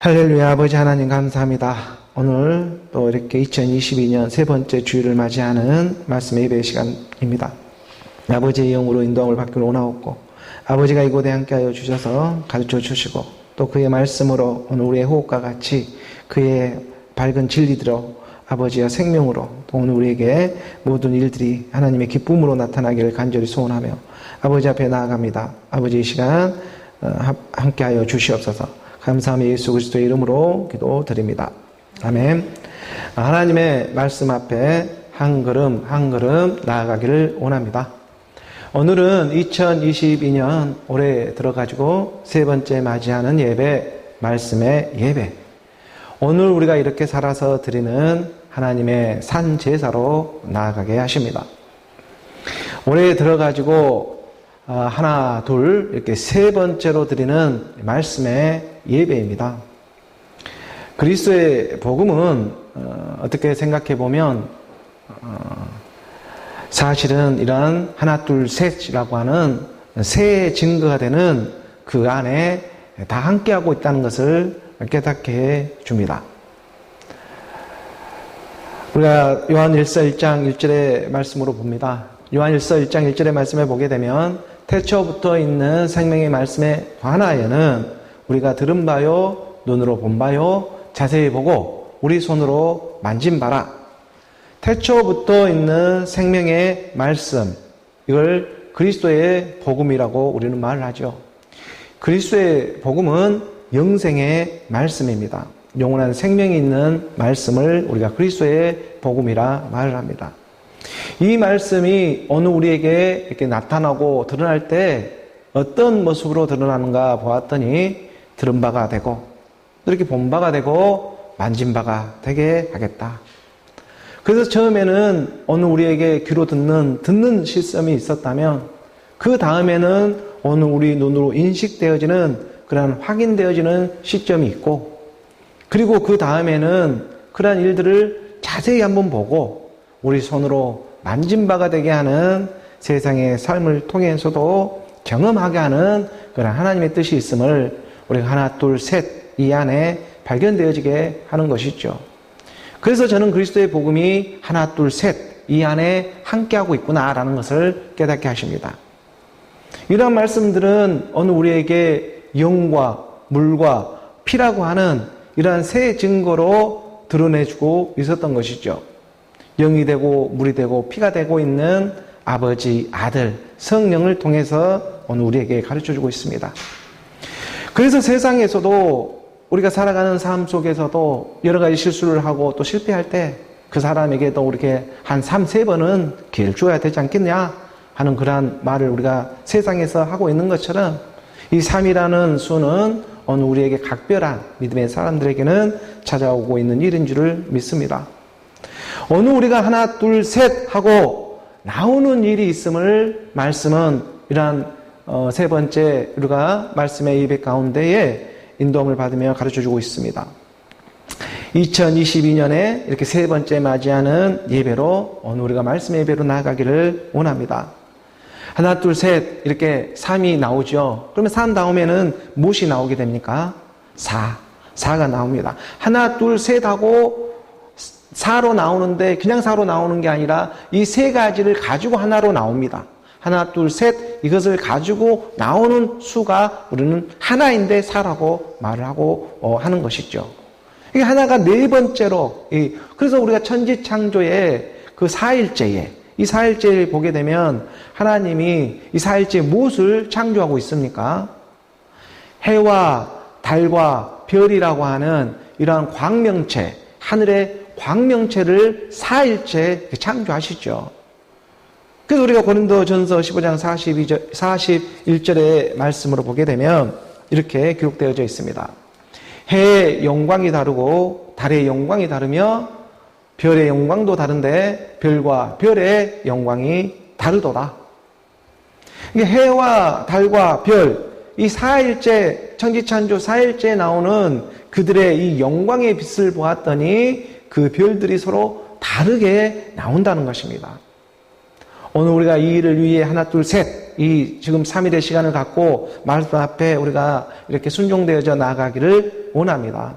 할렐루야. 아버지 하나님 감사합니다. 오늘 또 이렇게 2022년 세 번째 주일을 맞이하는 말씀의 예배 시간입니다. 아버지의 영으로 인도함을 받기를 원하옵고, 아버지가 이곳에 함께하여 주셔서 가르쳐 주시고, 또 그의 말씀으로 오늘 우리의 호흡과 같이 그의 밝은 진리대로 아버지의 생명으로 또 오늘 우리에게 모든 일들이 하나님의 기쁨으로 나타나기를 간절히 소원하며 아버지 앞에 나아갑니다. 아버지 이 시간 함께하여 주시옵소서. 감사하며 예수 그리스도의 이름으로 기도드립니다. 아멘. 하나님의 말씀 앞에 한 걸음 한 걸음 나아가기를 원합니다. 오늘은 2022년 올해 들어가지고 세 번째 맞이하는 예배, 말씀의 예배. 오늘 우리가 이렇게 살아서 드리는 하나님의 산 제사로 나아가게 하십니다. 올해 들어가지고 하나, 둘 이렇게 세 번째로 드리는 말씀의 예배입니다. 그리스도의 복음은 어떻게 생각해 보면 사실은 이런 하나, 둘, 셋이라고 하는 세 증거가 되는 그 안에 다 함께하고 있다는 것을 깨닫게 해 줍니다. 우리가 요한일서 1장 1절의 말씀으로 봅니다. 요한일서 1장 1절의 말씀에 보게 되면 태초부터 있는 생명의 말씀에 관하여는 우리가 들은 바요, 눈으로 본 바요, 자세히 보고 우리 손으로 만진 바라. 태초부터 있는 생명의 말씀, 이걸 그리스도의 복음이라고 우리는 말을 하죠. 그리스도의 복음은 영생의 말씀입니다. 영원한 생명이 있는 말씀을 우리가 그리스도의 복음이라 말을 합니다. 이 말씀이 어느 우리에게 이렇게 나타나고 드러날 때 어떤 모습으로 드러나는가 보았더니 들은 바가 되고 이렇게 본 바가 되고 만진 바가 되게 하겠다. 그래서 처음에는 어느 우리에게 귀로 듣는 시스템이 있었다면 그 다음에는 어느 우리 눈으로 인식되어지는 그러한 확인되어지는 시점이 있고, 그리고 그 다음에는 그러한 일들을 자세히 한번 보고 우리 손으로 만진 바가 되게 하는 세상의 삶을 통해서도 경험하게 하는 그런 하나님의 뜻이 있음을 우리가 하나, 둘, 셋 이 안에 발견되어지게 하는 것이죠. 그래서 저는 그리스도의 복음이 하나, 둘, 셋 이 안에 함께하고 있구나라는 것을 깨닫게 하십니다. 이러한 말씀들은 어느 우리에게 영과 물과 피라고 하는 이러한 세 증거로 드러내주고 있었던 것이죠. 영이 되고 물이 되고 피가 되고 있는 아버지, 아들, 성령을 통해서 오늘 우리에게 가르쳐주고 있습니다. 그래서 세상에서도 우리가 살아가는 삶 속에서도 여러 가지 실수를 하고 또 실패할 때 그 사람에게도 이렇게 한 3-4번은 기회를 줘야 되지 않겠냐 하는 그러한 말을 우리가 세상에서 하고 있는 것처럼 이 3이라는 수는 어느 우리에게 각별한 믿음의 사람들에게는 찾아오고 있는 일인 줄을 믿습니다. 어느 우리가 하나, 둘, 셋 하고 나오는 일이 있음을 말씀은 이러한 세 번째 우리가 말씀의 예배 가운데에 인도함을 받으며 가르쳐주고 있습니다. 2022년에 이렇게 세 번째 맞이하는 예배로 오늘 우리가 말씀의 예배로 나아가기를 원합니다. 하나, 둘, 셋 이렇게 3이 나오죠. 그러면 3 다음에는 무엇이 나오게 됩니까? 4가 나옵니다. 하나, 둘, 셋 하고 4로 나오는데 그냥 4로 나오는 게 아니라 이 세 가지를 가지고 하나로 나옵니다. 하나, 둘, 셋 이것을 가지고 나오는 수가 우리는 하나인데 4라고 말을 하고 하는 것이죠. 이게 하나가 네 번째로, 그래서 우리가 천지창조의 그 4일째에 이 4일째를 보게 되면 하나님이 이 4일째에 무엇을 창조하고 있습니까? 해와 달과 별이라고 하는 이러한 광명체, 하늘의 광명체를 4일째 창조하시죠. 그래서 우리가 고린도전서 15장 41절의 말씀으로 보게 되면 이렇게 기록되어져 있습니다. 해의 영광이 다르고 달의 영광이 다르며 별의 영광도 다른데 별과 별의 영광이 다르도다. 이게 해와 달과 별, 이 4일째, 천지창조 4일째에 나오는 그들의 이 영광의 빛을 보았더니 그 별들이 서로 다르게 나온다는 것입니다. 오늘 우리가 이 일을 위해 하나, 둘, 셋, 이 지금 3일의 시간을 갖고 말씀 앞에 우리가 이렇게 순종되어져 나아가기를 원합니다.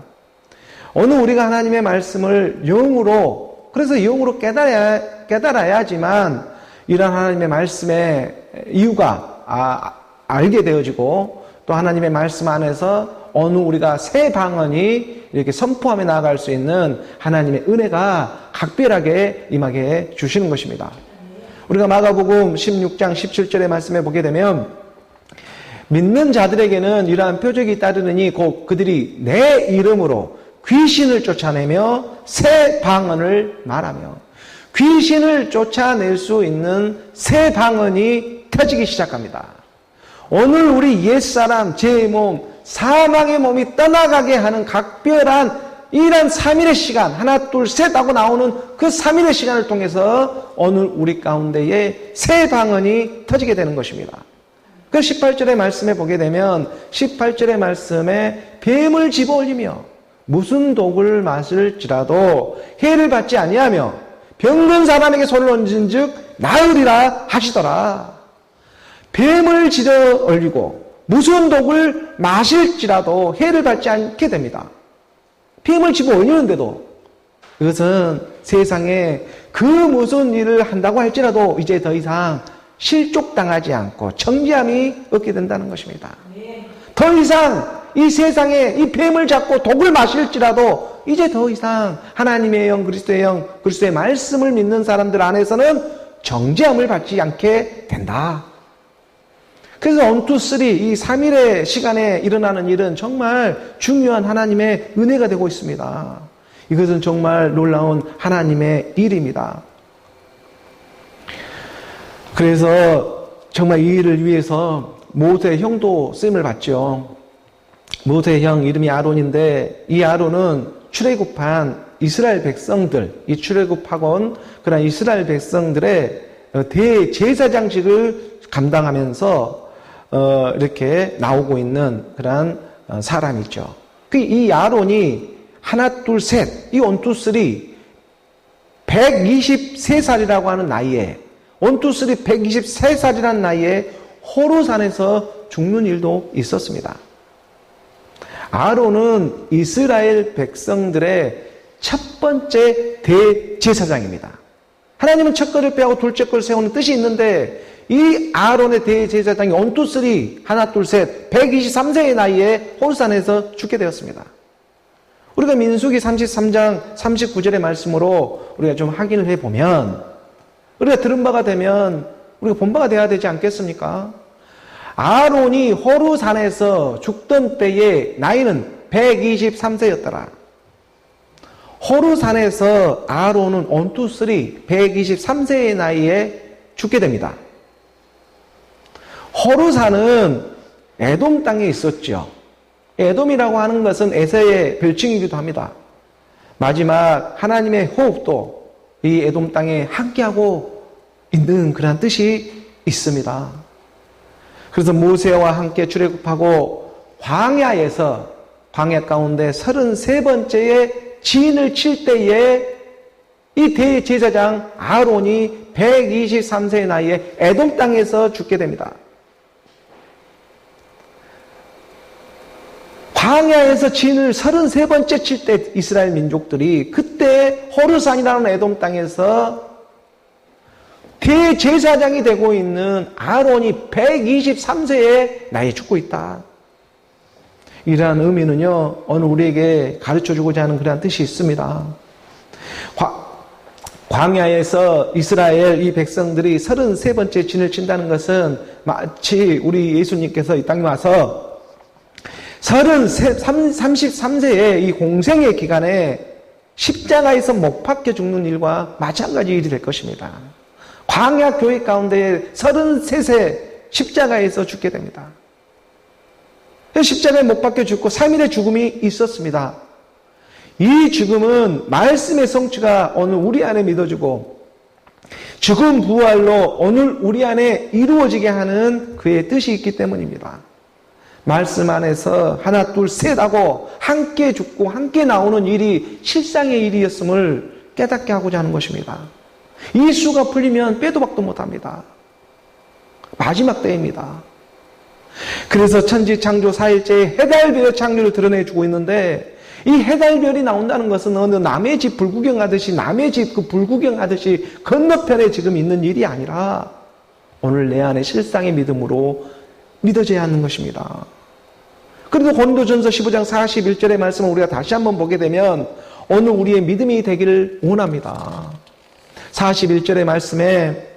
오늘 우리가 하나님의 말씀을 영으로, 그래서 영으로 깨달아야지만 이런 하나님의 말씀의 이유가 알게 되어지고, 또 하나님의 말씀 안에서 어느 우리가 새 방언이 이렇게 선포하며 나아갈 수 있는 하나님의 은혜가 각별하게 임하게 주시는 것입니다. 우리가 마가복음 16장 17절의 말씀에 보게 되면, 믿는 자들에게는 이러한 표적이 따르느니 곧 그들이 내 이름으로 귀신을 쫓아내며 새 방언을 말하며, 귀신을 쫓아낼 수 있는 새 방언이 터지기 시작합니다. 오늘 우리 옛사람, 제 몸, 사망의 몸이 떠나가게 하는 각별한 이런 3일의 시간, 하나 둘 셋 하고 나오는 그 3일의 시간을 통해서 오늘 우리 가운데에 새 방언이 터지게 되는 것입니다. 그 18절의 말씀에 보게 되면, 18절의 말씀에 뱀을 집어올리며 무슨 독을 마실지라도 해를 받지 아니하며 병든 사람에게 손을 얹은 즉 나으리라 하시더라. 뱀을 집어올리고 무슨 독을 마실지라도 해를 받지 않게 됩니다. 뱀을 집어올리는데도, 이것은 세상에 그 무슨 일을 한다고 할지라도 이제 더 이상 실족당하지 않고 정죄함이 없게 된다는 것입니다. 더 이상 이 세상에 이 뱀을 잡고 독을 마실지라도 이제 더 이상 하나님의 영, 그리스도의 영, 그리스도의 말씀을 믿는 사람들 안에서는 정죄함을 받지 않게 된다. 그래서 1, 2, 3, 이 3일의 시간에 일어나는 일은 정말 중요한 하나님의 은혜가 되고 있습니다. 이것은 정말 놀라운 하나님의 일입니다. 그래서 정말 이 일을 위해서 모세의 형도 쓰임을 받죠. 모세의 형 이름이 아론인데, 이 아론은 출애굽한 이스라엘 백성들, 이 출애굽하곤 그런 이스라엘 백성들의 대제사장직을 감당하면서 이렇게 나오고 있는 그런 사람이죠. 이 아론이 하나 둘 셋, 이 1, 2, 3 123살이라고 하는 나이에, 1, 2, 3 123살이라는 나이에 호르산에서 죽는 일도 있었습니다. 아론은 이스라엘 백성들의 첫 번째 대제사장입니다. 하나님은 첫 것을 빼고 둘째 것을 세우는 뜻이 있는데, 이 아론의 대제사장이 1, 2, 3, 하나, 둘, 셋, 123세의 나이에 호르산에서 죽게 되었습니다. 우리가 민수기 33장 39절의 말씀으로 우리가 좀 확인을 해보면, 우리가 들은 바가 되면 우리가 본 바가 되어야 되지 않겠습니까? 아론이 호르산에서 죽던 때의 나이는 123세였더라. 호르산에서 아론은 1, 2, 3, 123세의 나이에 죽게 됩니다. 호르산은 에돔 땅에 있었죠. 에돔이라고 하는 것은 에서의 별칭이기도 합니다. 마지막 하나님의 호흡도 이 에돔 땅에 함께하고 있는 그런 뜻이 있습니다. 그래서 모세와 함께 출애굽하고 광야에서, 광야 가운데 33번째의 진을 칠 때에 이 대제사장 아론이 123세의 나이에 에돔 땅에서 죽게 됩니다. 광야에서 진을 33번째 칠 때 이스라엘 민족들이 그때 호르산이라는 에돔 땅에서 대제사장이 되고 있는 아론이 123세의 나이에 죽고 있다. 이러한 의미는요, 오늘 우리에게 가르쳐주고자 하는 그러한 뜻이 있습니다. 광야에서 이스라엘 이 백성들이 33번째 진을 친다는 것은 마치 우리 예수님께서 이 땅에 와서 33세의 이 공생의 기간에 십자가에서 못 박혀 죽는 일과 마찬가지 일이 될 것입니다. 광야 교회 가운데 33세 십자가에서 죽게 됩니다. 십자가에 못 박혀 죽고 3일의 죽음이 있었습니다. 이 죽음은 말씀의 성취가 오늘 우리 안에 믿어지고 죽음 부활로 오늘 우리 안에 이루어지게 하는 그의 뜻이 있기 때문입니다. 말씀 안에서 하나 둘 셋 하고 함께 죽고 함께 나오는 일이 실상의 일이었음을 깨닫게 하고자 하는 것입니다. 이 수가 풀리면 빼도 박도 못합니다. 마지막 때입니다. 그래서 천지창조 4일째에 해달별의 창조를 드러내주고 있는데, 이 해달별이 나온다는 것은 어느 남의 집 불구경하듯이, 남의 집 그 불구경하듯이 건너편에 지금 있는 일이 아니라 오늘 내 안에 실상의 믿음으로 믿어져야 하는 것입니다. 그래도 고린도전서 15장 41절의 말씀을 우리가 다시 한번 보게 되면 오늘 우리의 믿음이 되기를 원합니다. 41절의 말씀에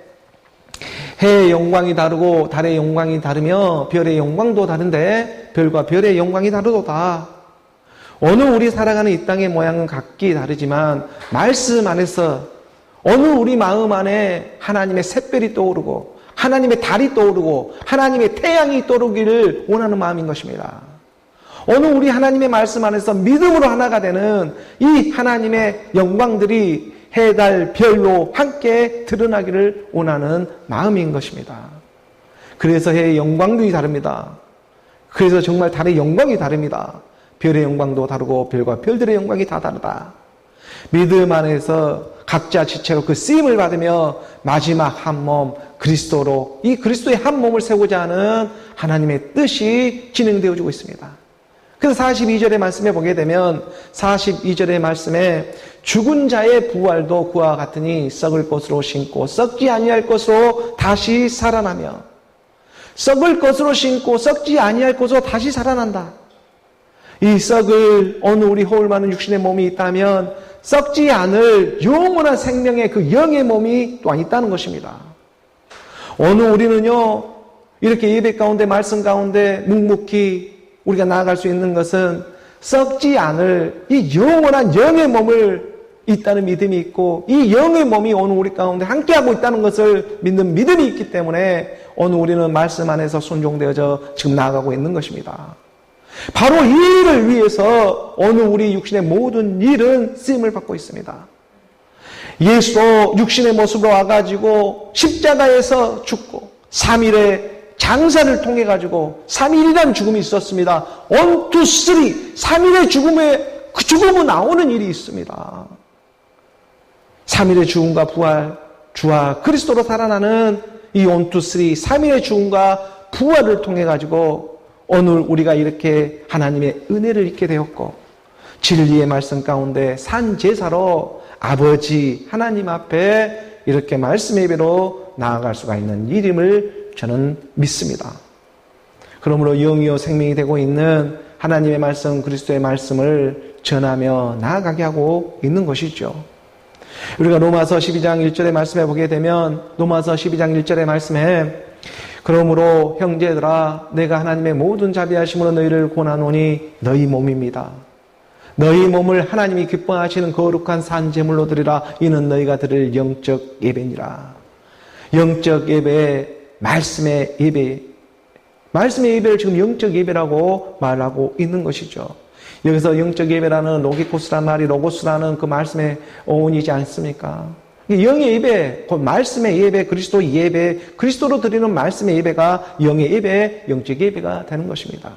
해의 영광이 다르고 달의 영광이 다르며 별의 영광도 다른데 별과 별의 영광이 다르도다. 오늘 우리 살아가는 이 땅의 모양은 각기 다르지만 말씀 안에서 오늘 우리 마음 안에 하나님의 샛별이 떠오르고 하나님의 달이 떠오르고 하나님의 태양이 떠오르기를 원하는 마음인 것입니다. 오늘 우리 하나님의 말씀 안에서 믿음으로 하나가 되는 이 하나님의 영광들이 해, 달, 별로 함께 드러나기를 원하는 마음인 것입니다. 그래서 해의 영광도 다릅니다. 그래서 정말 달의 영광이 다릅니다. 별의 영광도 다르고 별과 별들의 영광이 다 다르다. 믿음 안에서 각자 지체로 그 쓰임을 받으며 마지막 한 몸 그리스도로 이 그리스도의 한 몸을 세우고자 하는 하나님의 뜻이 진행되어지고 있습니다. 그래서 42절의 말씀에 보게 되면 42절의 말씀에 죽은 자의 부활도 그와 같으니 썩을 것으로 신고 썩지 아니할 것으로 다시 살아나며 썩을 것으로 신고 썩지 아니할 것으로 다시 살아난다. 이 썩을 어느 우리 허울 많은 육신의 몸이 있다면 썩지 않을 영원한 생명의 그 영의 몸이 또한 있다는 것입니다. 오늘 우리는요 이렇게 예배 가운데 말씀 가운데 묵묵히 우리가 나아갈 수 있는 것은 썩지 않을 이 영원한 영의 몸을 있다는 믿음이 있고 이 영의 몸이 오늘 우리 가운데 함께하고 있다는 것을 믿는 믿음이 있기 때문에 오늘 우리는 말씀 안에서 순종되어져 지금 나아가고 있는 것입니다. 바로 이 일을 위해서 오늘 우리 육신의 모든 일은 쓰임을 받고 있습니다. 예수도 육신의 모습으로 와가지고 십자가에서 죽고 3일의 장사를 통해 가지고 3일이라는 죽음이 있었습니다. 1, 2, 3 3일의 죽음에 그 죽음은 나오는 일이 있습니다. 3일의 죽음과 부활, 주와 그리스도로 살아나는 이 1, 2, 3 3일의 죽음과 부활을 통해 가지고 오늘 우리가 이렇게 하나님의 은혜를 잊게 되었고 진리의 말씀 가운데 산 제사로 아버지 하나님 앞에 이렇게 말씀의 예배로 나아갈 수가 있는 일임을 저는 믿습니다. 그러므로 영이요 생명이 되고 있는 하나님의 말씀 그리스도의 말씀을 전하며 나아가게 하고 있는 것이죠. 우리가 로마서 12장 1절의 말씀에 보게 되면 로마서 12장 1절의 말씀에 그러므로 형제들아 내가 하나님의 모든 자비하심으로 너희를 권하노니 너희 몸입니다. 너희 몸을 하나님이 기뻐하시는 거룩한 산 제물로 드리라. 이는 너희가 드릴 영적 예배니라. 영적 예배, 말씀의 예배, 말씀의 예배를 지금 영적 예배라고 말하고 있는 것이죠. 여기서 영적 예배라는 로기코스라는 말이 로고스라는 그 말씀의 어원이지 않습니까? 영의 예배, 곧 말씀의 예배, 그리스도 예배, 그리스도로 드리는 말씀의 예배가 영의 예배, 영적 예배가 되는 것입니다.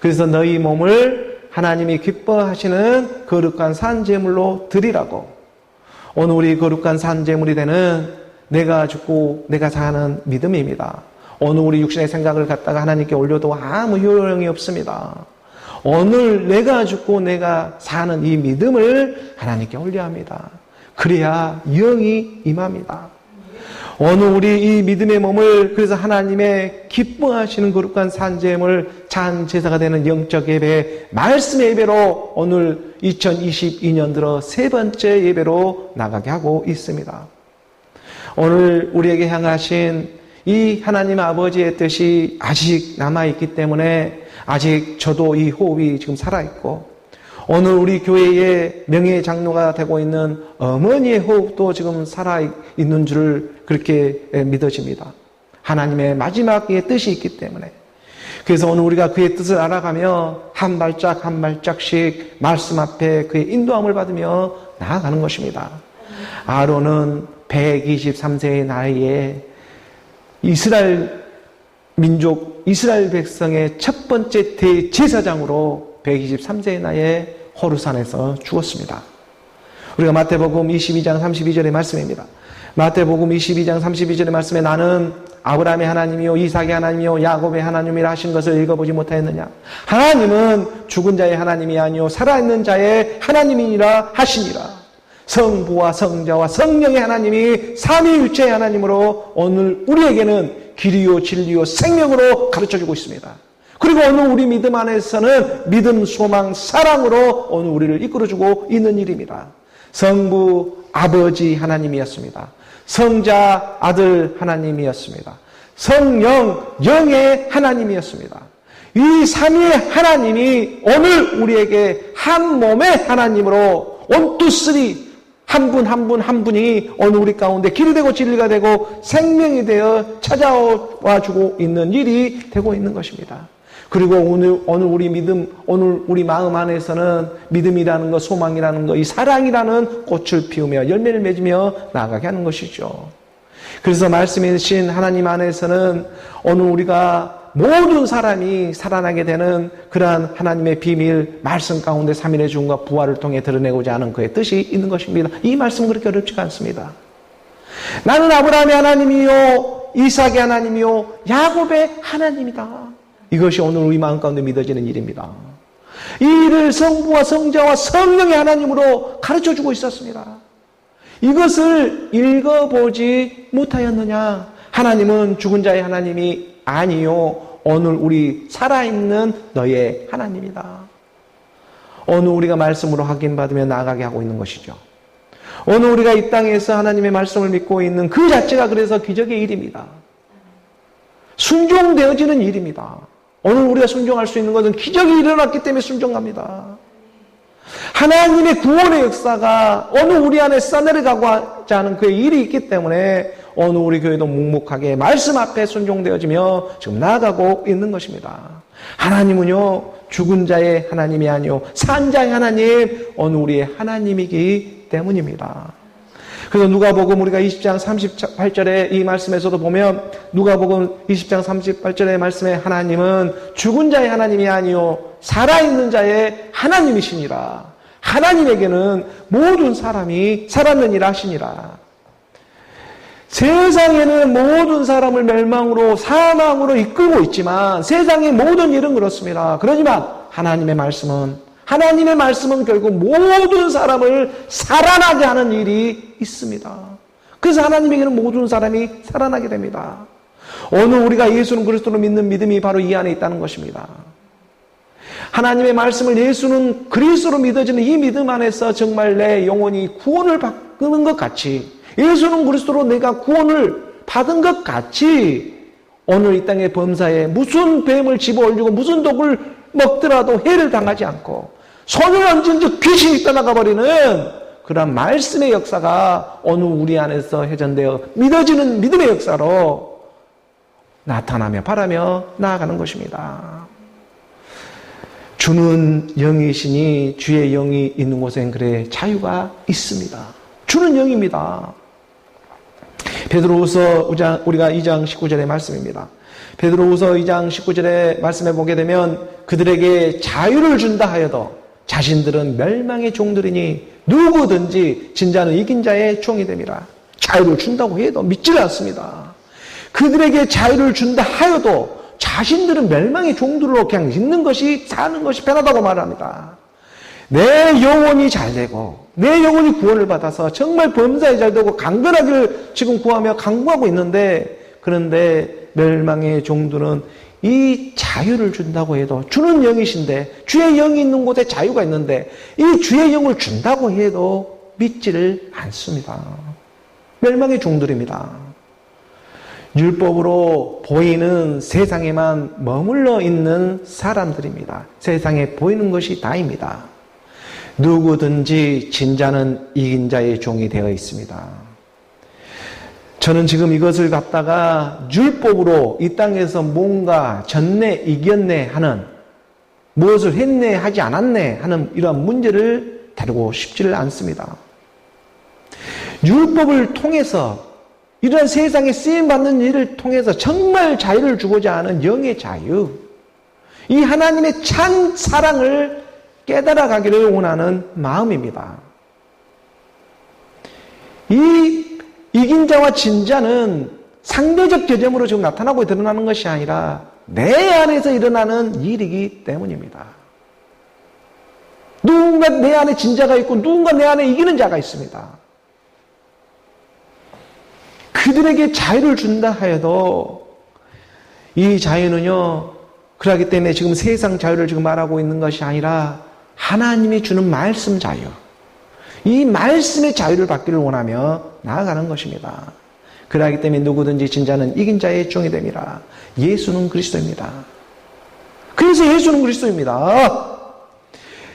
그래서 너희 몸을 하나님이 기뻐하시는 거룩한 산제물로 드리라고. 오늘 우리 거룩한 산제물이 되는 내가 죽고 내가 사는 믿음입니다. 오늘 우리 육신의 생각을 갖다가 하나님께 올려도 아무 효용이 없습니다. 오늘 내가 죽고 내가 사는 이 믿음을 하나님께 올려야 합니다. 그래야 영이 임합니다. 오늘 우리 이 믿음의 몸을 그래서 하나님의 기뻐하시는 거룩한 산제물 잔제사가 되는 영적 예배, 말씀의 예배로 오늘 2022년 들어 세 번째 예배로 나가게 하고 있습니다. 오늘 우리에게 향하신 이 하나님 아버지의 뜻이 아직 남아있기 때문에 아직 저도 이 호흡이 지금 살아있고 오늘 우리 교회의 명예 장로가 되고 있는 어머니의 호흡도 지금 살아있는 줄 그렇게 믿어집니다. 하나님의 마지막의 뜻이 있기 때문에. 그래서 오늘 우리가 그의 뜻을 알아가며 한 발짝 한 발짝씩 말씀 앞에 그의 인도함을 받으며 나아가는 것입니다. 아론은 123세의 나이에 이스라엘 민족, 이스라엘 백성의 첫 번째 대제사장으로 123세의 나이에 호르산에서 죽었습니다. 우리가 마태복음 22장 32절의 말씀입니다. 마태복음 22장 32절의 말씀에 나는 아브라함의 하나님이요 이삭의 하나님이요 야곱의 하나님이라 하신 것을 읽어보지 못하였느냐? 하나님은 죽은 자의 하나님이 아니요 살아있는 자의 하나님이니라 하시니라. 성부와 성자와 성령의 하나님이 삼위일체의 하나님으로 오늘 우리에게는 길이요 진리요 생명으로 가르쳐주고 있습니다. 그리고 오늘 우리 믿음 안에서는 믿음, 소망, 사랑으로 오늘 우리를 이끌어주고 있는 일입니다. 성부 아버지 하나님이었습니다. 성자 아들 하나님이었습니다. 성령 영의 하나님이었습니다. 이 삼위의 하나님이 오늘 우리에게 한 몸의 하나님으로 원투쓰리 한 분 한 분 한 분이 오늘 우리 가운데 길이 되고 진리가 되고 생명이 되어 찾아와 주고 있는 일이 되고 있는 것입니다. 그리고 오늘 우리 믿음, 오늘 우리 마음 안에서는 믿음이라는 것, 소망이라는 것, 이 사랑이라는 꽃을 피우며 열매를 맺으며 나아가게 하는 것이죠. 그래서 말씀이신 하나님 안에서는 오늘 우리가 모든 사람이 살아나게 되는 그러한 하나님의 비밀, 말씀 가운데 삼위일의 주권과 부활을 통해 드러내고자 하는 그의 뜻이 있는 것입니다. 이 말씀은 그렇게 어렵지가 않습니다. 나는 아브라함의 하나님이요 이삭의 하나님이요 야곱의 하나님이다. 이것이 오늘 우리 마음 가운데 믿어지는 일입니다. 이 일을 성부와 성자와 성령의 하나님으로 가르쳐주고 있었습니다. 이것을 읽어보지 못하였느냐? 하나님은 죽은 자의 하나님이 아니요 오늘 우리 살아있는 너의 하나님이다. 오늘 우리가 말씀으로 확인받으며 나아가게 하고 있는 것이죠. 오늘 우리가 이 땅에서 하나님의 말씀을 믿고 있는 그 자체가 그래서 기적의 일입니다. 순종되어지는 일입니다. 오늘 우리가 순종할 수 있는 것은 기적이 일어났기 때문에 순종합니다. 하나님의 구원의 역사가 오늘 우리 안에 써내려가고자 하는 그의 일이 있기 때문에 오늘 우리 교회도 묵묵하게 말씀 앞에 순종되어지며 지금 나아가고 있는 것입니다. 하나님은요 죽은 자의 하나님이 아니요 산 자의 하나님, 오늘 우리의 하나님이기 때문입니다. 그래서 누가복음 우리가 20장 38절에 이 말씀에서도 보면 누가복음 20장 38절의 말씀에 하나님은 죽은 자의 하나님이 아니요 살아있는 자의 하나님이시니라. 하나님에게는 모든 사람이 살았느니라 하시니라. 세상에는 모든 사람을 멸망으로 사망으로 이끌고 있지만 세상의 모든 일은 그렇습니다. 그러지만 하나님의 말씀은 결국 모든 사람을 살아나게 하는 일이 있습니다. 그래서 하나님에게는 모든 사람이 살아나게 됩니다. 오늘 우리가 예수는 그리스도로 믿는 믿음이 바로 이 안에 있다는 것입니다. 하나님의 말씀을 예수는 그리스도로 믿어지는 이 믿음 안에서 정말 내 영혼이 구원을 받는 것 같이, 예수는 그리스도로 내가 구원을 받은 것 같이 오늘 이 땅의 범사에 무슨 뱀을 집어올리고 무슨 독을 먹더라도 해를 당하지 않고 손을 얹은 즉 귀신이 떠나가 버리는 그런 말씀의 역사가 오늘 우리 안에서 회전되어 믿어지는 믿음의 역사로 나타나며 바라며 나아가는 것입니다. 주는 영이시니 주의 영이 있는 곳엔 그래 자유가 있습니다. 주는 영입니다. 베드로후서 우리가 2장 19절의 말씀입니다. 베드로후서 2장 19절의 말씀에 보게 되면 그들에게 자유를 준다 하여도 자신들은 멸망의 종들이니 누구든지 진자는 이긴 자의 종이 됨이라. 자유를 준다고 해도 믿지를 않습니다. 그들에게 자유를 준다 하여도 자신들은 멸망의 종들로 그냥 있는 것이 사는 것이 편하다고 말합니다. 내 영혼이 잘되고 내 영혼이 구원을 받아서 정말 범사에 잘되고 강건하기를 지금 구하며 강구하고 있는데, 그런데 멸망의 종들은 이 자유를 준다고 해도, 주는 영이신데 주의 영이 있는 곳에 자유가 있는데 이 주의 영을 준다고 해도 믿지를 않습니다. 멸망의 종들입니다. 율법으로 보이는 세상에만 머물러 있는 사람들입니다. 세상에 보이는 것이 다입니다. 누구든지 진자는 이긴 자의 종이 되어 있습니다. 저는 지금 이것을 갖다가 율법으로 이 땅에서 뭔가 졌네 이겼네 하는, 무엇을 했네 하지 않았네 하는 이러한 문제를 다루고 싶지를 않습니다. 율법을 통해서 이런 세상에 쓰임받는 일을 통해서 정말 자유를 주고자 하는 영의 자유, 이 하나님의 참 사랑을 깨달아가기를 원하는 마음입니다. 이 이긴 자와 진 자는 상대적 저점으로 지금 나타나고 드러나는 것이 아니라 내 안에서 일어나는 일이기 때문입니다. 누군가 내 안에 진자가 있고 누군가 내 안에 이기는 자가 있습니다. 그들에게 자유를 준다 하여도 이 자유는요, 그렇기 때문에 지금 세상 자유를 지금 말하고 있는 것이 아니라 하나님이 주는 말씀 자유, 이 말씀의 자유를 받기를 원하며 나아가는 것입니다. 그렇기 때문에 누구든지 진자는 이긴 자의 종이 됨이라. 예수는 그리스도입니다. 그래서 예수는 그리스도입니다.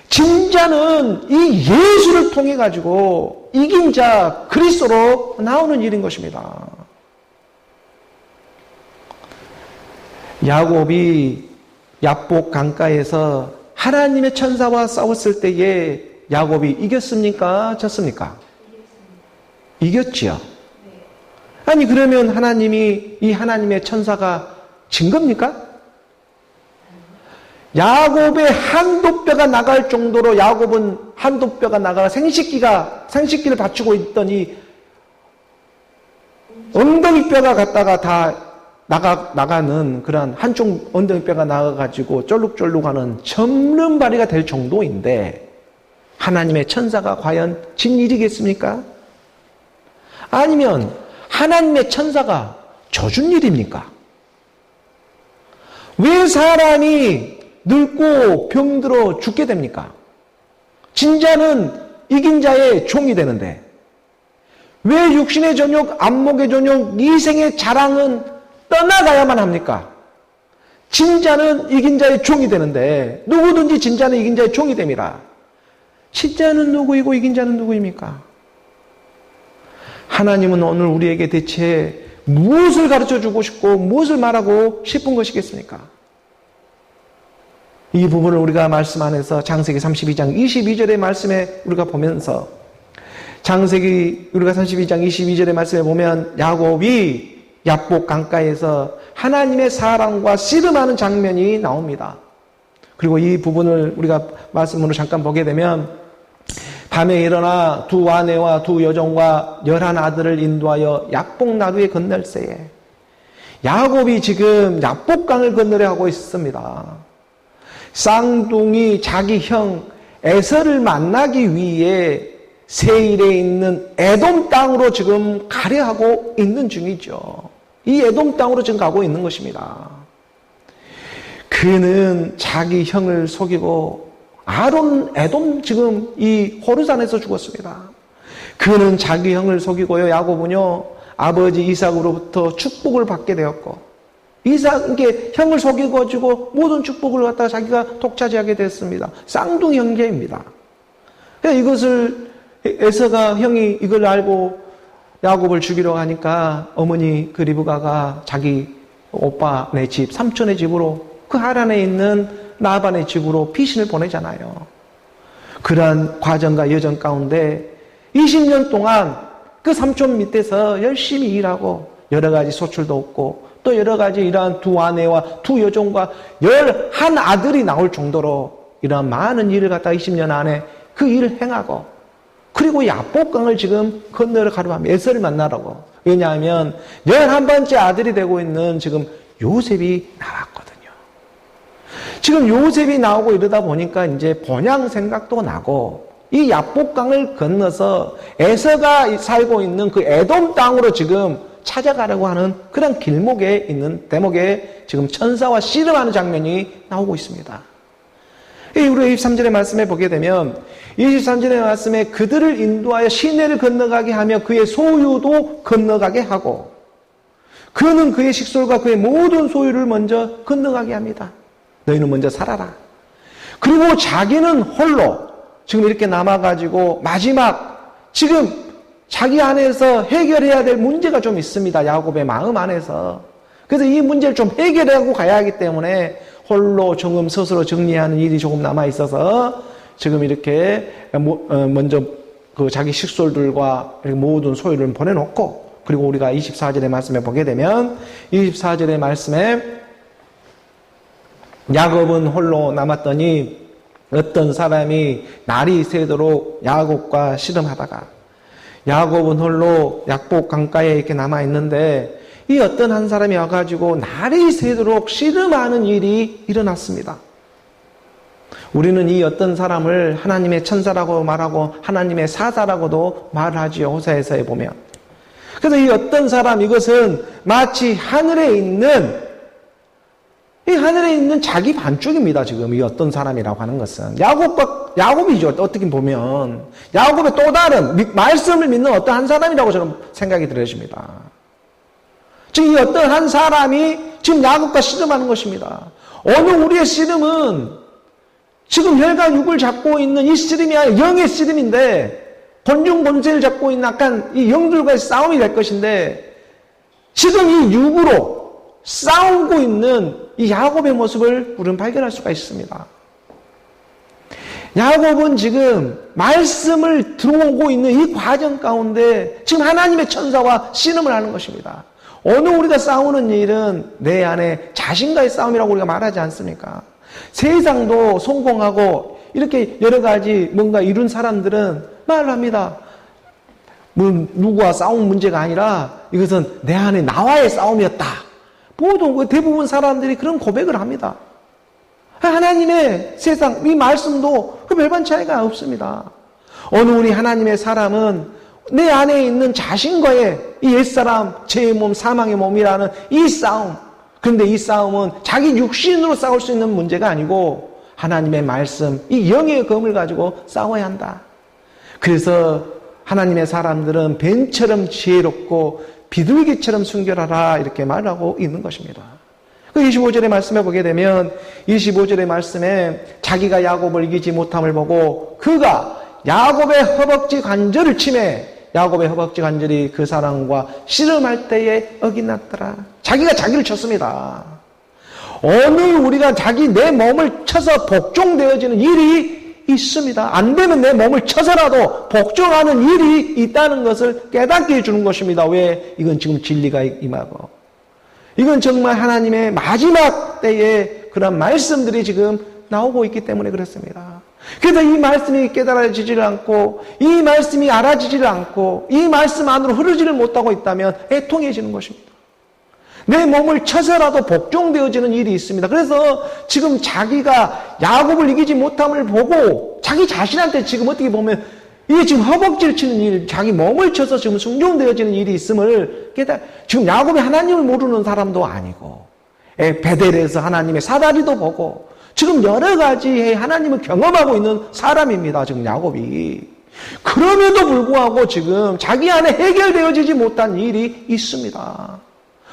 진자는 이 예수를 통해 가지고 이긴 자 그리스도로 나오는 일인 것입니다. 야곱이 야복 강가에서 하나님의 천사와 싸웠을 때에 야곱이 이겼습니까? 졌습니까? 이겼지요. 아니 그러면 하나님이 이 하나님의 천사가 진 겁니까? 야곱의 한도뼈가 나갈 정도로 야곱은 한도뼈가 나가 생식기를 받치고 있던 이 엉덩이뼈가 갔다가 다 나가는 그런 한쪽 엉덩이뼈가 나가가지고 쫄룩쫄룩하는 점름바리가 될 정도인데 하나님의 천사가 과연 진 일이겠습니까? 아니면 하나님의 천사가 져준 일입니까? 왜 사람이 늙고 병들어 죽게 됩니까? 진자는 이긴 자의 종이 되는데 왜 육신의 전욕, 안목의 전욕, 이생의 자랑은 떠나가야만 합니까? 진자는 이긴 자의 종이 되는데 누구든지 진자는 이긴 자의 종이 됨이라. 진자는 누구이고 이긴 자는 누구입니까? 하나님은 오늘 우리에게 대체 무엇을 가르쳐주고 싶고 무엇을 말하고 싶은 것이겠습니까? 이 부분을 우리가 말씀 안에서 창세기 32장 22절의 말씀에 우리가 보면서 창세기 우리가 32장 22절의 말씀에 보면 야곱이 야복 강가에서 하나님의 사랑과 씨름하는 장면이 나옵니다. 그리고 이 부분을 우리가 말씀으로 잠깐 보게 되면 밤에 일어나 두 아내와 두 여종과 11아들을 인도하여 야복 나루에 건널새에 야곱이 지금 야복강을 건너려 하고 있습니다. 쌍둥이 자기 형 에서를 만나기 위해 세일에 있는 에돔 땅으로 지금 가려 하고 있는 중이죠. 이 에돔 땅으로 지금 가고 있는 것입니다. 그는 자기 형을 속이고 에돔 지금 이 호르산에서 죽었습니다. 그는 자기 형을 속이고요. 야곱은요 아버지 이삭으로부터 축복을 받게 되었고 이삭에게 형을 속여가지고 모든 축복을 갖다가 자기가 독차지하게 됐습니다. 쌍둥이 형제입니다. 이것을 에서가 형이 이걸 알고 야곱을 죽이러 가니까 어머니 그 리브가가 자기 오빠네 집, 삼촌의 집으로 그 하란에 있는 라반의 집으로 피신을 보내잖아요. 그러한 과정과 여정 가운데 20년 동안 그 삼촌 밑에서 열심히 일하고 여러 가지 소출도 얻고 또 여러 가지 이러한 두 아내와 두 여종과 11아들이 나올 정도로 이러한 많은 일을 갖다 20년 안에 그 일을 행하고 그리고 야복강을 지금 건너러 가려고 합니다. 에서를 만나라고. 왜냐하면 11번째 아들이 되고 있는 지금 요셉이 나왔거든요. 지금 요셉이 나오고 이러다 보니까 이제 번양 생각도 나고 이 야복강을 건너서 에서가 살고 있는 그 에돔 땅으로 지금 찾아가려고 하는 그런 길목에 있는 대목에 지금 천사와 씨름하는 장면이 나오고 있습니다. 우리가 23절의 말씀에 보게 되면 23절의 말씀에 그들을 인도하여 시내를 건너가게 하며 그의 소유도 건너가게 하고 그는 그의 식솔과 그의 모든 소유를 먼저 건너가게 합니다. 너희는 먼저 살아라. 그리고 자기는 홀로 지금 이렇게 남아가지고 마지막 지금 자기 안에서 해결해야 될 문제가 좀 있습니다. 야곱의 마음 안에서. 그래서 이 문제를 좀 해결하고 가야 하기 때문에 홀로 조금 스스로 정리하는 일이 조금 남아있어서 지금 이렇게 먼저 그 자기 식솔들과 모든 소유를 보내놓고 그리고 우리가 24절의 말씀에 보게 되면 24절의 말씀에 야곱은 홀로 남았더니 어떤 사람이 날이 새도록 야곱과 씨름하다가 야곱은 홀로 야복 강가에 이렇게 남아있는데 이 어떤 한 사람이 와가지고 날이 새도록 씨름하는 일이 일어났습니다. 우리는 이 어떤 사람을 하나님의 천사라고 말하고 하나님의 사자라고도 말하지요. 호세아서에 보면. 그래서 이 어떤 사람, 이것은 마치 하늘에 있는 자기 반쪽입니다. 지금 이 어떤 사람이라고 하는 것은 야곱이죠. 어떻게 보면 야곱의 또 다른 말씀을 믿는 어떤 한 사람이라고 저는 생각이 들어집니다. 즉 이 어떤 한 사람이 지금 야곱과 씨름하는 것입니다. 오늘 우리의 씨름은 지금 혈과 육을 잡고 있는 이 씨름이 아니라 영의 씨름인데, 본중 본세를 잡고 있는 약간 이 영들과의 싸움이 될 것인데, 지금 이 육으로 싸우고 있는 이 야곱의 모습을 우리는 발견할 수가 있습니다. 야곱은 지금 말씀을 들어오고 있는 이 과정 가운데 지금 하나님의 천사와 씨름을 하는 것입니다. 오늘 우리가 싸우는 일은 내 안에 자신과의 싸움이라고 우리가 말하지 않습니까? 세상도 성공하고 이렇게 여러 가지 뭔가 이룬 사람들은 말을 합니다. 누구와 싸운 문제가 아니라 이것은 내 안에 나와의 싸움이었다. 모든 대부분 사람들이 그런 고백을 합니다. 하나님의 세상, 이 말씀도 그 별반 차이가 없습니다. 어느 우리 하나님의 사람은 내 안에 있는 자신과의 이 옛사람, 죄의 몸, 사망의 몸이라는 이 싸움. 그런데 이 싸움은 자기 육신으로 싸울 수 있는 문제가 아니고 하나님의 말씀, 이 영의 검을 가지고 싸워야 한다. 그래서 하나님의 사람들은 뱀처럼 지혜롭고 비둘기처럼 순결하라 이렇게 말하고 있는 것입니다. 그 25절의 말씀에 보게 되면 25절의 말씀에 자기가 야곱을 이기지 못함을 보고 그가 야곱의 허벅지 관절을 치매 야곱의 허벅지 관절이 그 사람과 씨름할 때에 어긋났더라. 자기가 자기를 쳤습니다. 오늘 우리가 내 몸을 쳐서 복종되어지는 일이 있습니다. 안 되면 내 몸을 쳐서라도 복종하는 일이 있다는 것을 깨닫게 해주는 것입니다. 왜? 이건 지금 진리가 임하고 이건 정말 하나님의 마지막 때에 그런 말씀들이 지금 나오고 있기 때문에 그렇습니다. 그래서 이 말씀이 깨달아지지를 않고 이 말씀이 알아지지를 않고 이 말씀 안으로 흐르지를 못하고 있다면 애통해지는 것입니다. 내 몸을 쳐서라도 복종되어지는 일이 있습니다. 그래서 지금 자기가 야곱을 이기지 못함을 보고 자기 자신한테 지금 어떻게 보면 이게 지금 허벅지를 치는 일, 자기 몸을 쳐서 지금 순종되어지는 일이 있음을 지금 야곱이 하나님을 모르는 사람도 아니고 베델에서 하나님의 사다리도 보고 지금 여러 가지의 하나님을 경험하고 있는 사람입니다. 지금 야곱이. 그럼에도 불구하고 지금 자기 안에 해결되어지지 못한 일이 있습니다.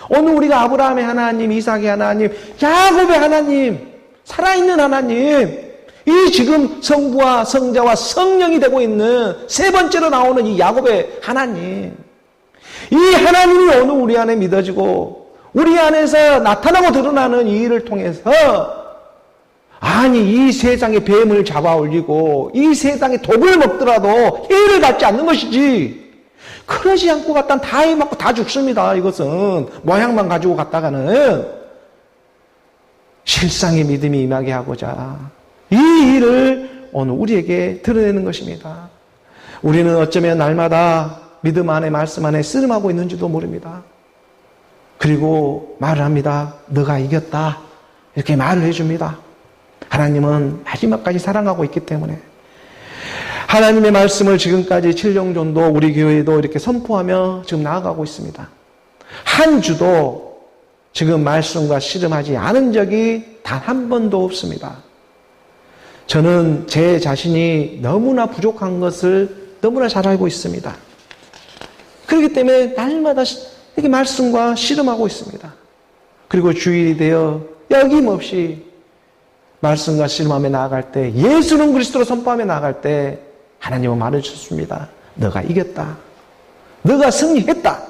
오늘 우리가 아브라함의 하나님, 이삭의 하나님, 야곱의 하나님, 살아있는 하나님, 이 지금 성부와 성자와 성령이 되고 있는 세 번째로 나오는 이 야곱의 하나님, 이 하나님이 오늘 우리 안에 믿어지고 우리 안에서 나타나고 드러나는 이 일을 통해서 아니 이 세상의 뱀을 잡아 올리고 이 세상의 독을 먹더라도 해를 갖지 않는 것이지 그러지 않고 갖다는 다 해먹고 다 죽습니다. 이것은 모양만 가지고 갔다가는 실상의 믿음이 임하게 하고자 이 일을 오늘 우리에게 드러내는 것입니다. 우리는 어쩌면 날마다 믿음 안에 말씀 안에 씨름하고 있는지도 모릅니다. 그리고 말을 합니다. 너가 이겼다. 이렇게 말을 해줍니다. 하나님은 마지막까지 사랑하고 있기 때문에 하나님의 말씀을 지금까지 7영전도 우리 교회도 이렇게 선포하며 지금 나아가고 있습니다. 한 주도 지금 말씀과 씨름하지 않은 적이 단 한 번도 없습니다. 저는 제 자신이 너무나 부족한 것을 너무나 잘 알고 있습니다. 그렇기 때문에 날마다 이렇게 말씀과 씨름하고 있습니다. 그리고 주일이 되어 여김없이 말씀과 씨름하며 나아갈 때 예수는 그리스도로 선포하며 나아갈 때 하나님은 말해주셨습니다. 너가 이겼다. 너가 승리했다.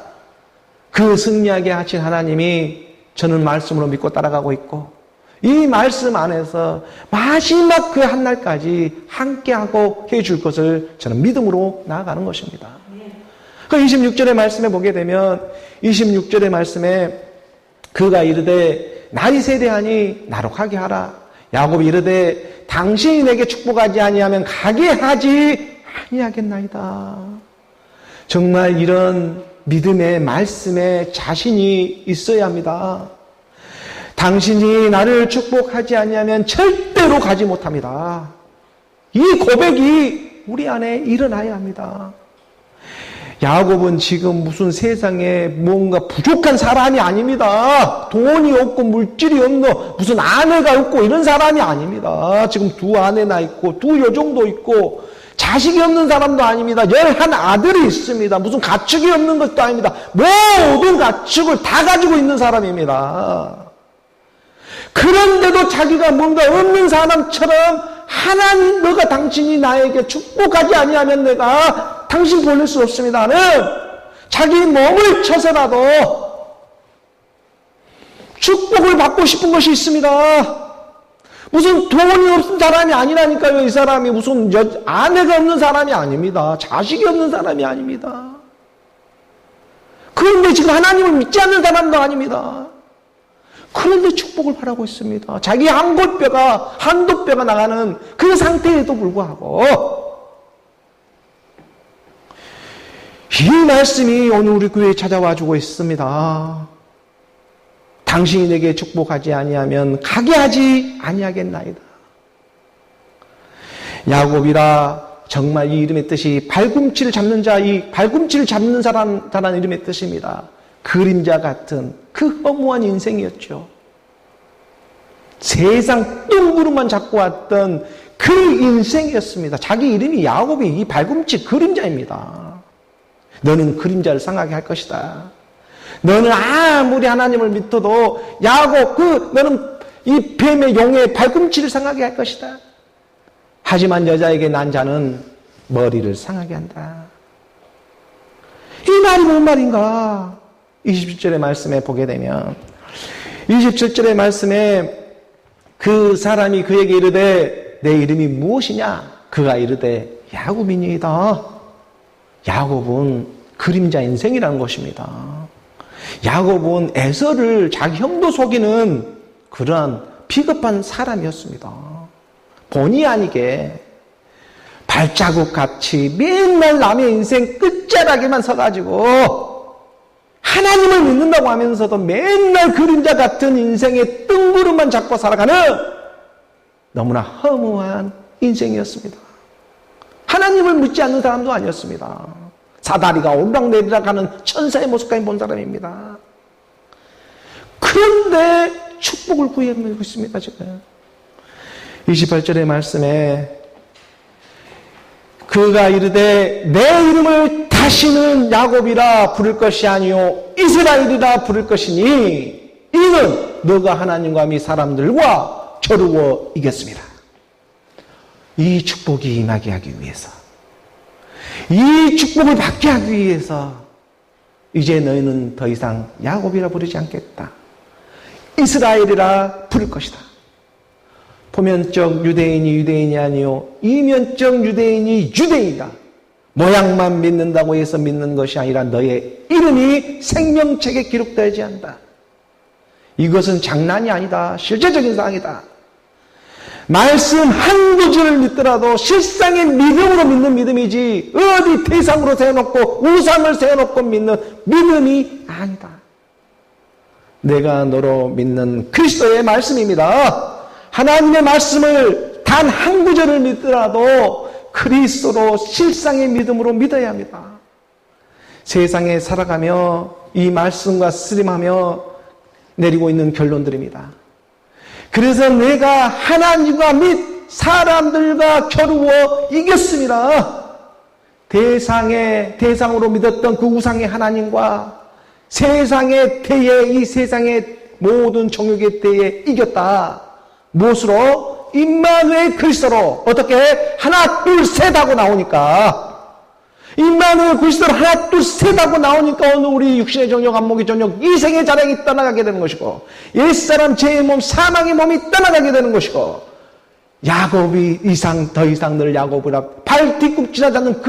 그 승리하게 하신 하나님이 저는 말씀으로 믿고 따라가고 있고 이 말씀 안에서 마지막 그 한날까지 함께하고 해줄 것을 저는 믿음으로 나아가는 것입니다. 그 26절의 말씀에 보게 되면 26절의 말씀에 그가 이르되 날이 세대하니 나룩하게 하라. 야곱이 이르되 당신이 내게 축복하지 아니하면 가게 하지 아니하겠나이다. 정말 이런 믿음의 말씀에 자신이 있어야 합니다. 당신이 나를 축복하지 아니하면 절대로 가지 못합니다. 이 고백이 우리 안에 일어나야 합니다. 야곱은 지금 무슨 세상에 뭔가 부족한 사람이 아닙니다. 돈이 없고 물질이 없고 무슨 아내가 없고 이런 사람이 아닙니다. 지금 두 아내나 있고 두 여종도 있고 자식이 없는 사람도 아닙니다. 11 아들이 있습니다. 무슨 가축이 없는 것도 아닙니다. 모든 가축을 다 가지고 있는 사람입니다. 그런데도 자기가 뭔가 없는 사람처럼 하나님, 너가 당신이 나에게 축복하지 아니하면 내가 당신 보낼 수 없습니다는 자기 몸을 쳐서라도 축복을 받고 싶은 것이 있습니다. 무슨 돈이 없는 사람이 아니라니까요. 이 사람이 무슨 아내가 없는 사람이 아닙니다. 자식이 없는 사람이 아닙니다. 그런데 지금 하나님을 믿지 않는 사람도 아닙니다. 그런데 축복을 바라고 있습니다. 자기 한도 뼈가 나가는 그 상태에도 불구하고 이 말씀이 오늘 우리 교회에 찾아와 주고 있습니다. 당신이 내게 축복하지 아니하면 가게 하지 아니하겠나이다. 야곱이라 정말 이 이름의 뜻이 발꿈치를 잡는 자, 이 발꿈치를 잡는 자라는 이름의 뜻입니다. 그림자 같은 그 허무한 인생이었죠. 세상 뚱구름만 잡고 왔던 그 인생이었습니다. 자기 이름이 야곱이 이 발꿈치 그림자입니다. 너는 그림자를 상하게 할 것이다. 너는 아무리 하나님을 믿어도 야곱 너는 이 뱀의 용의 발꿈치를 상하게 할 것이다. 하지만 여자에게 난 자는 머리를 상하게 한다. 이 말이 뭔 말인가? 27절의 말씀에 보게 되면 27절의 말씀에 그 사람이 그에게 이르되 내 이름이 무엇이냐? 그가 이르되 야곱이니이다. 야곱은 그림자 인생이라는 것입니다. 야곱은 에서를 자기 형도 속이는 그러한 비겁한 사람이었습니다. 본의 아니게 발자국같이 맨날 남의 인생 끝자락에만 서가지고 하나님을 믿는다고 하면서도 맨날 그림자 같은 인생의 뜬구름만 잡고 살아가는 너무나 허무한 인생이었습니다. 하나님을 믿지 않는 사람도 아니었습니다. 사다리가 오르락내리락 하는 천사의 모습까지 본 사람입니다. 그런데 축복을 구해내고 있습니다. 지금 28절의 말씀에 그가 이르되 내 이름을 다시는 야곱이라 부를 것이 아니요 이스라엘이라 부를 것이니 이는 너가 하나님과 및 사람들과 겨루어 이겼습니다. 이 축복이 임하게 하기 위해서, 이 축복을 받게 하기 위해서 이제 너희는 더 이상 야곱이라 부르지 않겠다. 이스라엘이라 부를 것이다. 포면적 유대인이 유대인이 아니요 이면적 유대인이 유대인이다. 모양만 믿는다고 해서 믿는 것이 아니라 너의 이름이 생명책에 기록되지 않는다. 이것은 장난이 아니다. 실제적인 사항이다. 말씀 한 구절을 믿더라도 실상의 믿음으로 믿는 믿음이지 어디 대상으로 세워놓고 우상을 세워놓고 믿는 믿음이 아니다. 내가 너로 믿는 그리스도의 말씀입니다. 하나님의 말씀을 단 한 구절을 믿더라도 그리스도로 실상의 믿음으로 믿어야 합니다. 세상에 살아가며 이 말씀과 쓰림하며 내리고 있는 결론들입니다. 그래서 내가 하나님과 및 사람들과 겨루어 이겼습니다. 대상으로 믿었던 그 우상의 하나님과 세상의 때에, 이 세상의 모든 정욕의 때에 이겼다. 무엇으로? 임마누엘 그리스도로. 어떻게? 하나 둘 셋 하고 나오니까, 임마누엘 그리스도로 하나 둘 셋 하고 나오니까 오늘 우리 육신의 정욕, 안목의 정욕, 이생의 자랑이 떠나가게 되는 것이고, 옛사람 죄의 몸, 사망의 몸이 떠나가게 되는 것이고, 야곱이 더 이상 늘 야곱이라 발 뒤꿈치나 잡는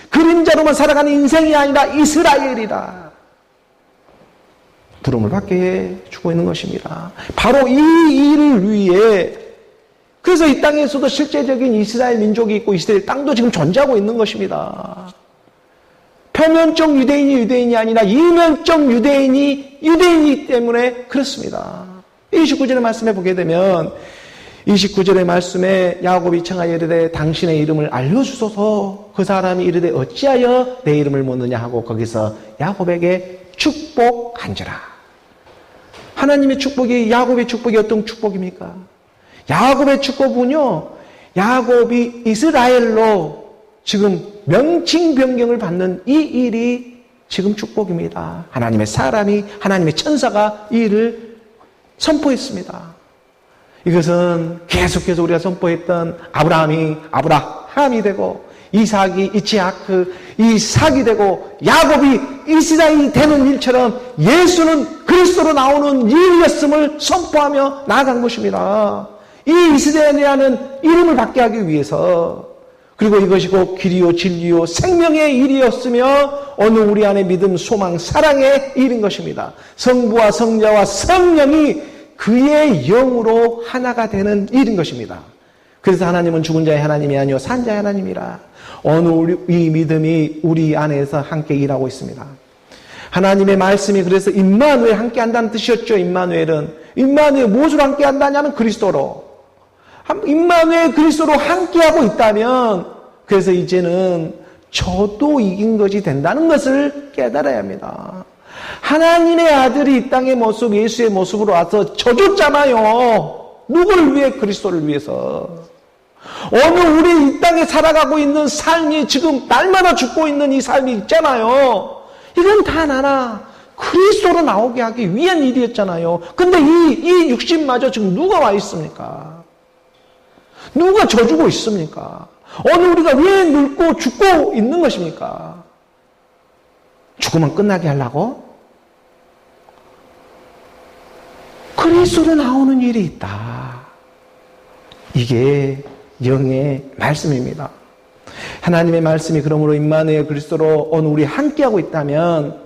그림자로만 살아가는 인생이 아니라 이스라엘이다. 부름을 받게 해주고 있는 것입니다. 바로 이 일을 위해, 그래서 이 땅에서도 실제적인 이스라엘 민족이 있고 이스라엘 땅도 지금 존재하고 있는 것입니다. 표면적 유대인이 유대인이 아니라 이면적 유대인이 유대인이기 때문에 그렇습니다. 29절의 말씀에 보게 되면 29절의 말씀에 야곱이 청하여 이르되 당신의 이름을 알려주소서. 그 사람이 이르되 어찌하여 내 이름을 묻느냐 하고 거기서 야곱에게 축복한지라. 하나님의 축복이, 야곱의 축복이 어떤 축복입니까? 야곱의 축복은요, 야곱이 이스라엘로 지금 명칭 변경을 받는 이 일이 지금 축복입니다. 하나님의 사람이, 하나님의 천사가 이 일을 선포했습니다. 이것은 계속해서 우리가 선포했던 아브라함이 되고, 이삭이 이삭이 되고, 야곱이 이스라엘이 되는 일처럼 예수는 그리스도로 나오는 일이었음을 선포하며 나아간 것입니다. 이 이스라엘이라는 이름을 받게 하기 위해서, 그리고 이것이 곧 길이요 진리요 생명의 일이었으며 어느 우리 안에 믿음, 소망, 사랑의 일인 것입니다. 성부와 성자와 성령이 그의 영으로 하나가 되는 일인 것입니다. 그래서 하나님은 죽은 자의 하나님이 아니요 산 자의 하나님이라. 어느 이 믿음이 우리 안에서 함께 일하고 있습니다. 하나님의 말씀이 그래서 임마누엘 함께 한다는 뜻이었죠. 임마누엘 무엇으로 함께 한다냐면 그리스도로. 임마누엘 그리스도로 함께하고 있다면 그래서 이제는 저도 이긴 것이 된다는 것을 깨달아야 합니다. 하나님의 아들이 이 땅의 모습, 예수의 모습으로 와서 져줬잖아요. 누구를 위해? 그리스도를 위해서. 어느 우리 이 땅에 살아가고 있는 삶이 지금 날마다 죽고 있는 이 삶이 있잖아요. 이건 다 나나 그리스도로 나오게 하기 위한 일이었잖아요. 근데 이 육신마저 지금 누가 와 있습니까? 누가 져주고 있습니까? 어느 우리가 왜 늙고 죽고 있는 것입니까? 죽으면 끝나게 하려고? 그리스도로 나오는 일이 있다. 이게 영의 말씀입니다. 하나님의 말씀이 그러므로 임마누엘 그리스도로 어느 우리 함께하고 있다면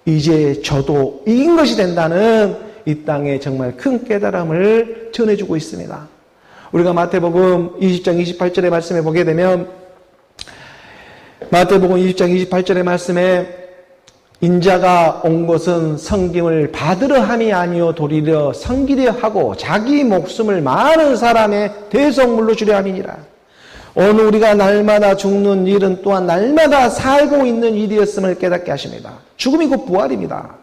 이제 저도 이긴 것이 된다는 이 땅에 정말 큰 깨달음을 전해주고 있습니다. 우리가 마태복음 20장 28절의 말씀에 보게 되면 마태복음 20장 28절의 말씀에 인자가 온 것은 섬김을 받으려 함이 아니요 도리려 섬기려 하고 자기 목숨을 많은 사람의 대속물로 주려 함이니라. 오늘 우리가 날마다 죽는 일은 또한 날마다 살고 있는 일이었음을 깨닫게 하십니다. 죽음이 곧 부활입니다.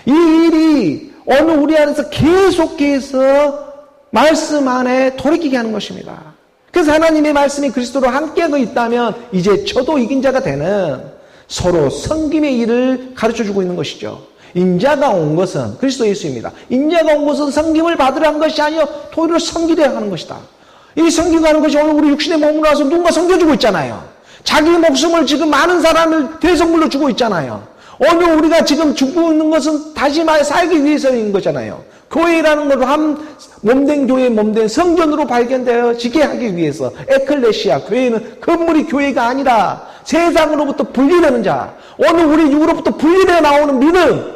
이 일이 어느 우리 안에서 계속해서 말씀 안에 돌이키게 하는 것입니다. 그래서 하나님의 말씀이 그리스도로 함께하고 있다면 이제 저도 이긴 자가 되는 서로 섬김의 일을 가르쳐주고 있는 것이죠. 인자가 온 것은 그리스도 예수입니다. 인자가 온 것은 섬김을 받으려 한 것이 아니요 도리를 섬기려 하는 것이다. 이 섬기는 것이 오늘 우리 육신의 몸으로 와서 누군가 섬겨주고 있잖아요. 자기 목숨을 지금 많은 사람을 대성물로 주고 있잖아요. 어느 우리가 지금 죽고 있는 것은 다시 말해 살기 위해서인 거잖아요. 교회라는 것을 한 몸된 교회, 몸된 성전으로 발견되어지게 하기 위해서 에클레시아, 교회는 건물이 교회가 아니라 세상으로부터 분리되는 자, 어느 우리 육으로부터 분리되어 나오는 믿음,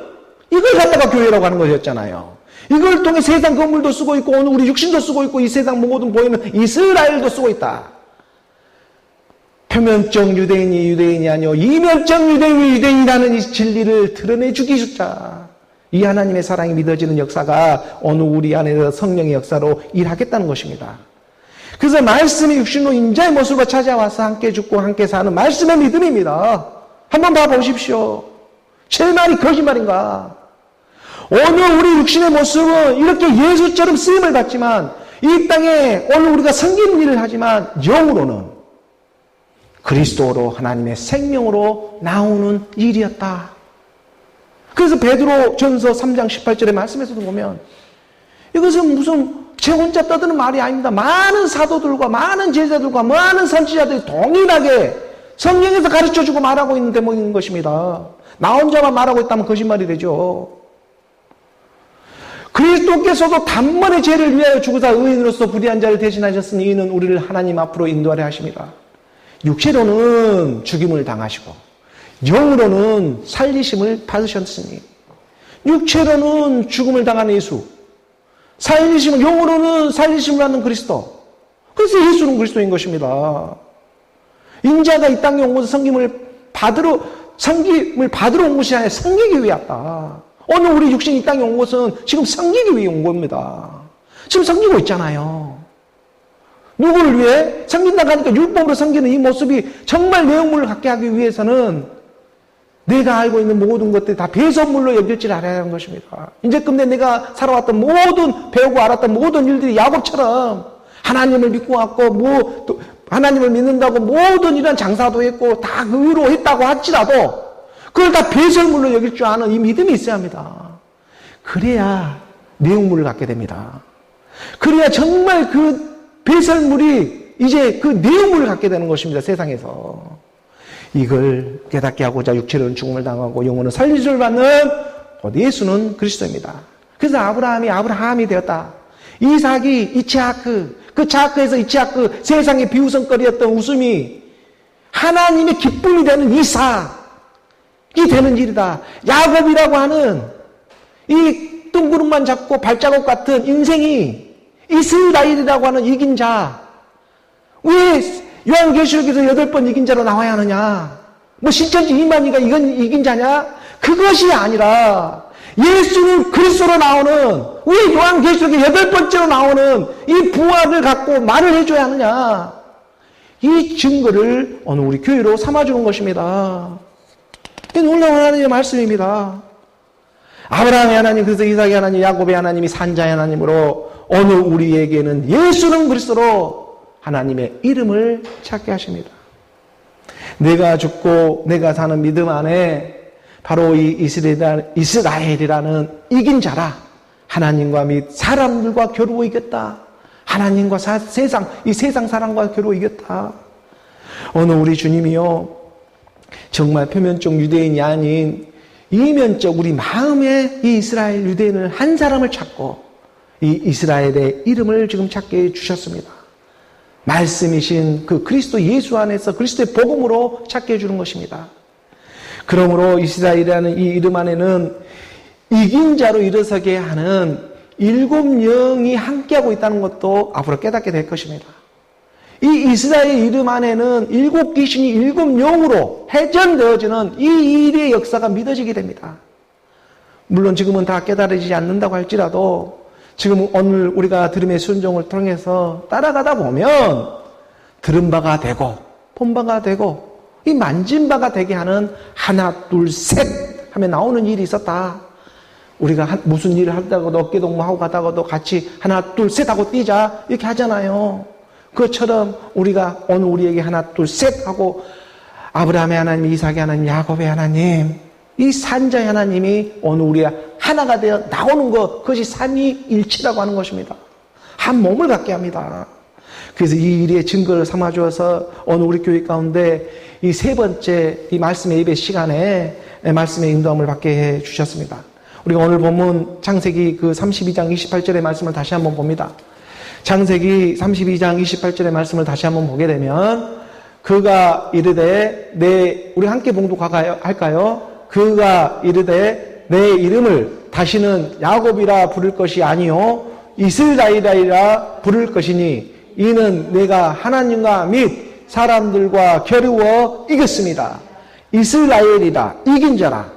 이걸 갖다가 교회라고 하는 것이었잖아요. 이걸 통해 세상 건물도 쓰고 있고 오늘 우리 육신도 쓰고 있고 이 세상 모든 보이는 이스라엘도 쓰고 있다. 표면적 유대인이 유대인이 아니요 이면적 유대인이 유대인이라는 이 진리를 드러내주기 싶다. 이 하나님의 사랑이 믿어지는 역사가 어느 우리 안에서 성령의 역사로 일하겠다는 것입니다. 그래서 말씀이 육신로 인자의 모습으로 찾아와서 함께 죽고 함께 사는 말씀의 믿음입니다. 한번 봐보십시오. 제 말이 거짓말인가? 어느 우리 육신의 모습은 이렇게 예수처럼 쓰임을 받지만 이 땅에 오늘 우리가 섬기는 일을 하지만 영으로는 그리스도로 하나님의 생명으로 나오는 일이었다. 그래서 베드로 전서 3장 18절의 말씀에서도 보면 이것은 무슨 제 혼자 떠드는 말이 아닙니다. 많은 사도들과 많은 제자들과 많은 선지자들이 동일하게 성경에서 가르쳐주고 말하고 있는 대목인 것입니다. 나 혼자만 말하고 있다면 거짓말이 되죠. 그리스도께서도 단번에 죄를 위하여 죽으사 의인으로서 불의한 자를 대신하셨으니 이는 우리를 하나님 앞으로 인도하려 하십니다. 육체로는 죽임을 당하시고 영으로는 살리심을 받으셨으니 육체로는 죽음을 당한 예수, 살리심을 영으로는 살리심을 받는 그리스도. 그래서 예수는 그리스도인 것입니다. 인자가 이 땅에 온 것은 섬김을 받으러 섬김을 받으러 온 것이 아니라 섬기기 위해 왔다. 오늘 우리 육신이 이 땅에 온 것은 지금 섬기기 위해 온 겁니다. 지금 섬기고 있잖아요. 누구를 위해? 섬긴다고 하니까 율법으로 섬기는 이 모습이 정말 내용물을 갖게 하기 위해서는 내가 알고 있는 모든 것들이 다 배설물로 여길 줄 알아야 하는 것입니다. 이제껏내 내가 살아왔던 모든, 배우고 알았던 모든 일들이 야곱처럼 하나님을 믿고 왔고, 하나님을 믿는다고 모든 이런 장사도 했고, 다 의로 했다고 할지라도, 그걸 다 배설물로 여길 줄 아는 이 믿음이 있어야 합니다. 그래야 내용물을 갖게 됩니다. 그래야 정말 그 배설물이 이제 그 내용물을 갖게 되는 것입니다. 세상에서. 이걸 깨닫게 하고자 육체로는 죽음을 당하고 영혼은 살리심을 받는 곧 예수는 그리스도입니다. 그래서 아브라함이 되었다. 이삭이 이츠하크, 그 자크에서 이츠하크, 세상의 비웃음거리였던 웃음이 하나님의 기쁨이 되는 이삭이 되는 일이다. 야곱이라고 하는 이 둥구름만 잡고 발자국 같은 인생이 이스라엘이라고 하는 이긴 자. 왜 요한계시록에서 8번 이긴 자로 나와야 하느냐? 뭐 신천지 이만희가 이긴 자냐? 그것이 아니라 예수는 그리스도로 나오는, 왜 요한계시록에 8번째로 나오는 이 부활을 갖고 말을 해줘야 하느냐? 이 증거를 오늘 우리 교회로 삼아주는 것입니다. 이 놀라운 하나님의 말씀입니다. 아브라함의 하나님, 그래서 이삭의 하나님, 야곱의 하나님이 산자의 하나님으로 오늘 우리에게는 예수는 그리스도로 하나님의 이름을 찾게 하십니다. 내가 죽고 내가 사는 믿음 안에 바로 이 이스라엘이라는 이긴 자라. 하나님과 및 사람들과 겨루어 이겼다. 하나님과 이 세상 사람과 겨루어 이겼다. 오늘 우리 주님이요, 정말 표면적 유대인이 아닌 이면적 우리 마음의 이 이스라엘 유대인을 한 사람을 찾고 이 이스라엘의 이름을 지금 찾게 해주셨습니다. 말씀이신 그 그리스도 예수 안에서 그리스도의 복음으로 찾게 해주는 것입니다. 그러므로 이스라엘이라는 이 이름 안에는 이긴 자로 일어서게 하는 7영이 함께하고 있다는 것도 앞으로 깨닫게 될 것입니다. 이 이스라엘 이름 안에는 7귀신이 7영으로 회전되어지는 이 일의 역사가 믿어지게 됩니다. 물론 지금은 다 깨달아지지 않는다고 할지라도 지금 오늘 우리가 들음의 순종을 통해서 따라가다 보면 들은 바가 되고 본 바가 되고 이 만진 바가 되게 하는 하나 둘 셋 하면 나오는 일이 있었다. 우리가 무슨 일을 하다가도 어깨동무하고 가다가도 같이 하나 둘 셋 하고 뛰자 이렇게 하잖아요. 그것처럼 우리가 오늘 우리에게 하나 둘 셋 하고 아브라함의 하나님, 이삭의 하나님, 야곱의 하나님, 이 산자의 하나님이 오늘 우리가 하나가 되어 나오는 것, 그것이 삼위일체라고 하는 것입니다. 한 몸을 갖게 합니다. 그래서 이 일의 증거를 삼아주어서 오늘 우리 교회 가운데 이 세 번째 이 말씀의 예배 시간에 말씀의 인도함을 받게 해 주셨습니다. 우리가 오늘 본문 창세기 그 32장 28절의 말씀을 다시 한번 봅니다. 창세기 32장 28절의 말씀을 다시 한번 보게 되면 그가 이르되 우리 함께 봉독할까요? 그가 이르되 내 이름을 다시는 야곱이라 부를 것이 아니요 이스라엘이라 부를 것이니 이는 내가 하나님과 및 사람들과 겨루어 이겼습니다. 이스라엘이라 이긴 자라.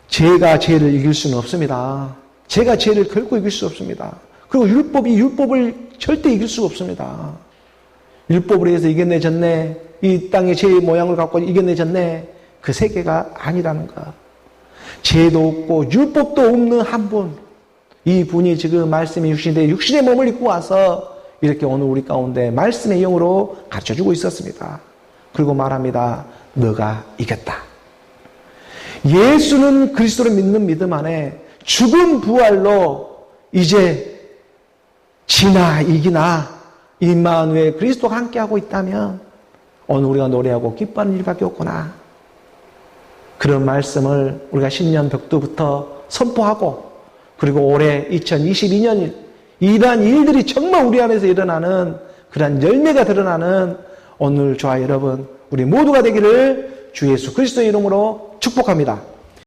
죄가 죄를 이길 수는 없습니다. 죄가 죄를 결코 이길 수 없습니다. 그리고 율법이 율법을 절대 이길 수가 없습니다. 율법으로 해서 이겨내졌네. 이 땅의 죄의 모양을 갖고 이겨내졌네. 그 세계가 아니라는 것. 죄도 없고 율법도 없는 한 분. 이 분이 지금 말씀의 육신의 몸을 입고 와서 이렇게 오늘 우리 가운데 말씀의 영으로 가르쳐주고 있었습니다. 그리고 말합니다. 너가 이겼다. 예수는 그리스도를 믿는 믿음 안에 죽음 부활로 이제 지나 이기나 임마누엘 그리스도가 함께하고 있다면 오늘 우리가 노래하고 기뻐하는 일밖에 없구나. 그런 말씀을 우리가 신년 벽두부터 선포하고 그리고 올해 2022년 이러한 일들이 정말 우리 안에서 일어나는 그러한 열매가 드러나는 오늘 저와 여러분 우리 모두가 되기를 주 예수 그리스도의 이름으로 축복합니다.